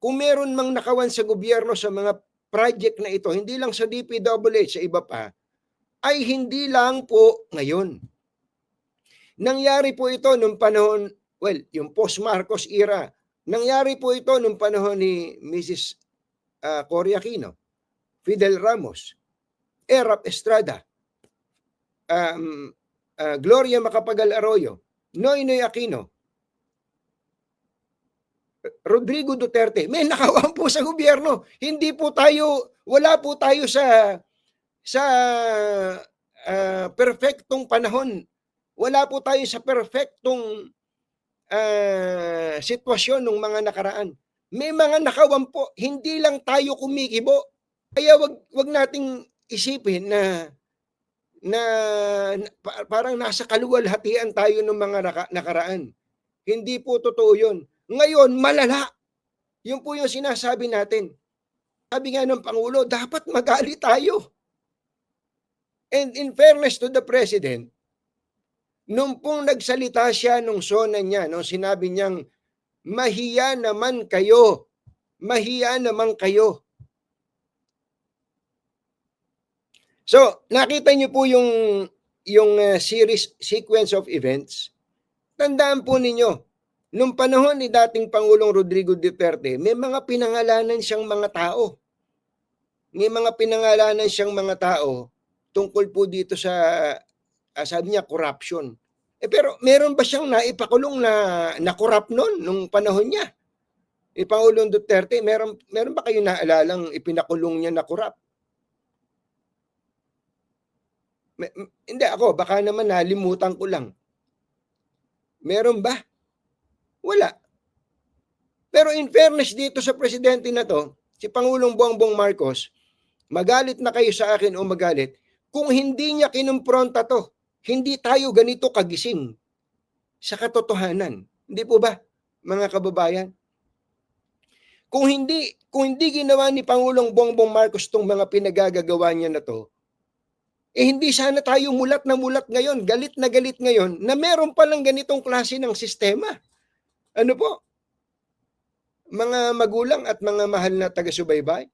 kung meron mang nakawan sa gobyerno sa mga project na ito, hindi lang sa DPWH, sa iba pa, ay hindi lang po ngayon. Nangyari po ito nung panahon, well, yung post-Marcos era. Nangyari po ito nung panahon ni Mrs. Cory Aquino, Fidel Ramos, Erap Estrada, Gloria Macapagal Arroyo, Noynoy Aquino, Rodrigo Duterte. May nakawan po sa gobyerno. Hindi po tayo, wala po tayo sa perfectong panahon. Wala po tayo sa perfectong sitwasyon ng mga nakaraan. May mga nakawan po, hindi lang tayo kumikibo. Kaya wag nating isipin na parang nasa kaluwalhatian tayo ng mga nakaraan. Hindi po totoo yun. Ngayon, malala. Yun po yung sinasabi natin. Sabi nga ng Pangulo, dapat magalit tayo. And in fairness to the President, nung pong nagsalita siya nung sona niya, nung sinabi niyang, mahiya naman kayo. Mahiya naman kayo. So, nakita niyo po yung sequence of events. Tandaan po ninyo, nung panahon ni dating Pangulong Rodrigo Duterte, may mga pinangalanan siyang mga tao. May mga pinangalanan siyang mga tao tungkol po dito sa, sabi niya, corruption. Pero meron ba siyang naipakulong na corrupt noon nung panahon niya? Pangulong Duterte, meron ba kayo naalalang ipinakulong niya na corrupt? Hindi ako, baka naman nalimutan ko lang. Meron ba? Wala. Pero in fairness dito sa presidente na to, si Pangulong Bongbong Marcos, magalit na kayo sa akin o magalit, kung hindi niya kinumpronta to, hindi tayo ganito kagising sa katotohanan. Hindi po ba, mga kababayan? Kung hindi ginawa ni Pangulong Bongbong Marcos tong mga pinagagagawa niya na to, hindi sana tayo mulat na mulat ngayon, galit na galit ngayon, na meron palang ganitong klase ng sistema. Ano po? Mga magulang at mga mahal na taga-subaybay,